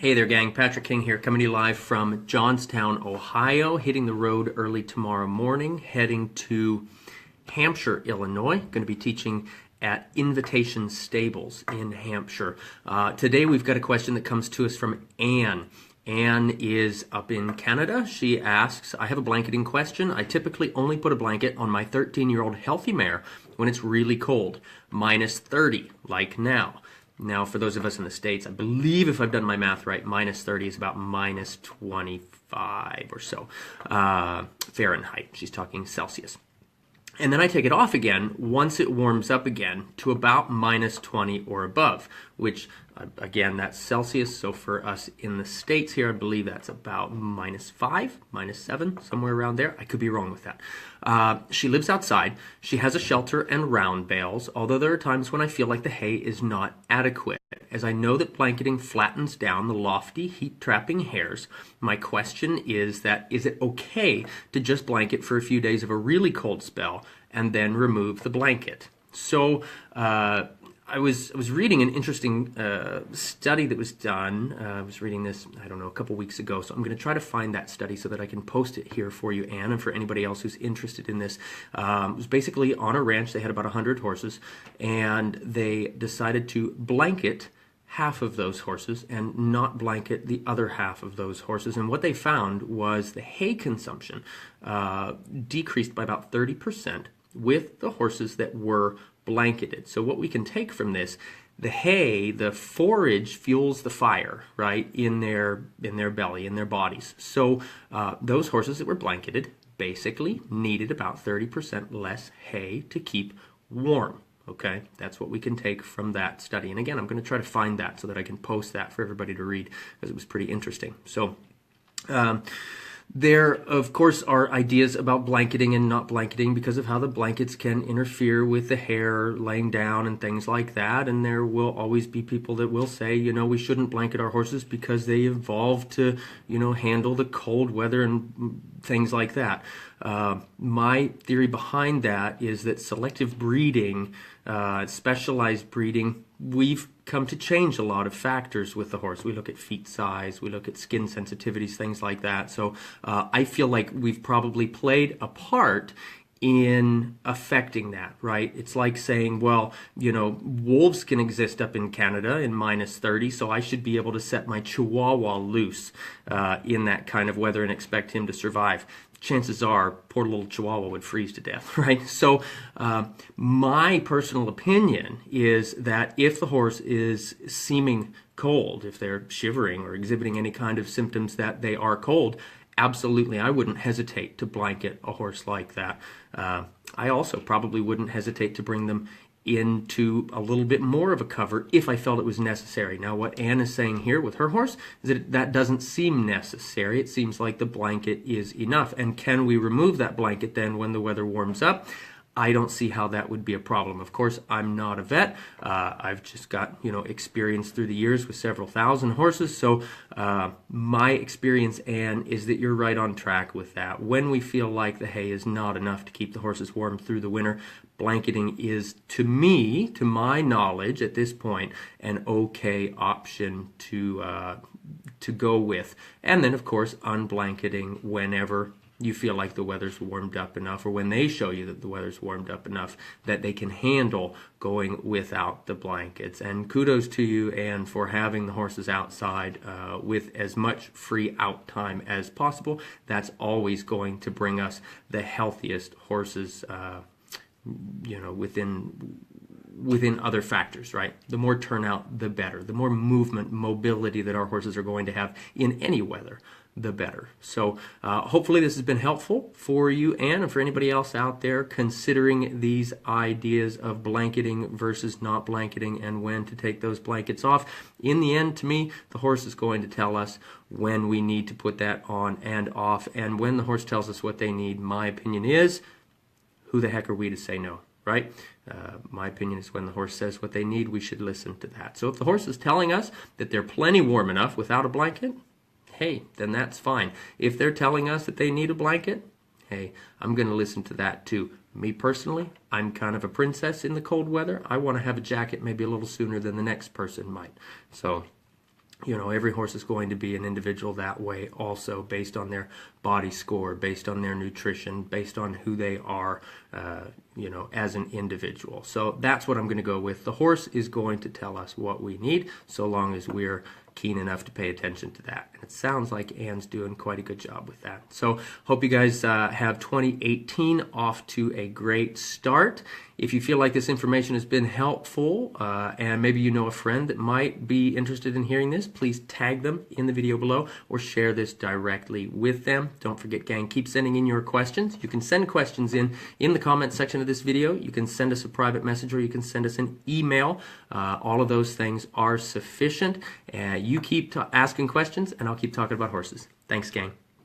Hey there, gang. Patrick King here, coming to you live from Johnstown, Ohio. Hitting the road early tomorrow morning, heading to Hampshire, Illinois. Going to be teaching at Invitation Stables in Hampshire. Today we've got a question that comes to us from Anne. Anne is up in Canada. She asks, I have a blanketing question. I typically only put a blanket on my 13-year-old healthy mare when it's really cold, minus 30, like now. Now, for those of us in the States, I believe if I've done my math right, minus 30 is about minus 25 or so Fahrenheit. She's talking Celsius. And then I take it off again once it warms up again to about minus 20 or above, which, again, that's Celsius. So for us in the States here, I believe that's about minus 5, minus 7, somewhere around there. I could be wrong with that. She lives outside. She has a shelter and round bales, although there are times when I feel like the hay is not adequate. As I know that blanketing flattens down the lofty heat-trapping hairs, my question is it okay to just blanket for a few days of a really cold spell and then remove the blanket? So I was reading an interesting study that was done. I was reading this, I don't know, a couple weeks ago. So I'm going to try to find that study so that I can post it here for you, Anne, and for anybody else who's interested in this. It was basically on a ranch. They had about 100 horses, and they decided to blanket half of those horses and not blanket the other half of those horses. And what they found was the hay consumption decreased by about 30% with the horses that were blanketed. So what we can take from this, the hay, the forage fuels the fire, right, in their belly, in their bodies. So those horses that were blanketed basically needed about 30% less hay to keep warm. Okay, that's what we can take from that study. And again, I'm going to try to find that so that I can post that for everybody to read, because it was pretty interesting. So there, of course, are ideas about blanketing and not blanketing because of how the blankets can interfere with the hair laying down and things like that. And there will always be people that will say, you know, we shouldn't blanket our horses because they evolved to, you know, handle the cold weather and things like that. My theory behind that is that selective breeding, specialized breeding, we've come to change a lot of factors with the horse. We look at feet size, we look at skin sensitivities, things like that. So I feel like we've probably played a part in affecting that, right? It's like saying, well, you know, wolves can exist up in Canada in minus 30, so I should be able to set my Chihuahua loose in that kind of weather and expect him to survive. Chances are, poor little Chihuahua would freeze to death, right? So my personal opinion is that if the horse is seeming cold, if they're shivering or exhibiting any kind of symptoms that they are cold, absolutely, I wouldn't hesitate to blanket a horse like that. I also probably wouldn't hesitate to bring them into a little bit more of a cover if I felt it was necessary. Now, what Anne is saying here with her horse is that that doesn't seem necessary. It seems like the blanket is enough. And can we remove that blanket then when the weather warms up? I don't see how that would be a problem. Of course, I'm not a vet. I've just got, you know, experience through the years with several thousand horses. So my experience, Anne, is that you're right on track with that. When we feel like the hay is not enough to keep the horses warm through the winter, blanketing is, to me, to my knowledge at this point, an okay option to go with. And then, of course, unblanketing whenever you feel like the weather's warmed up enough, or when they show you that the weather's warmed up enough that they can handle going without the blankets. And kudos to you, Anne, for having the horses outside with as much free out time as possible. That's always going to bring us the healthiest horses, you know, within other factors, right? The more turnout, the better. The more movement, mobility that our horses are going to have in any weather, the better. So hopefully this has been helpful for you, Anne, and for anybody else out there considering these ideas of blanketing versus not blanketing and when to take those blankets off. In the end, to me, the horse is going to tell us when we need to put that on and off. And when the horse tells us what they need, my opinion is, who the heck are we to say no, right? My opinion is when the horse says what they need, we should listen to that. So if the horse is telling us that they're plenty warm enough without a blanket, hey, then that's fine. If they're telling us that they need a blanket, hey, I'm going to listen to that too. Me personally, I'm kind of a princess in the cold weather. I want to have a jacket maybe a little sooner than the next person might. So You know, every horse is going to be an individual that way also, based on their body score, based on their nutrition, based on who they are, you know, as an individual. So that's what I'm going to go with. The horse is going to tell us what we need, so long as we're keen enough to pay attention to that. And it sounds like Anne's doing quite a good job with that. So hope you guys have 2018 off to a great start. If you feel like this information has been helpful, and maybe you know a friend that might be interested in hearing this, please tag them in the video below or share this directly with them. Don't forget, gang, keep sending in your questions. You can send questions in the comment section of this video. You can send us a private message, or you can send us an email. All of those things are sufficient. You keep asking questions, and I'll keep talking about horses. Thanks, gang.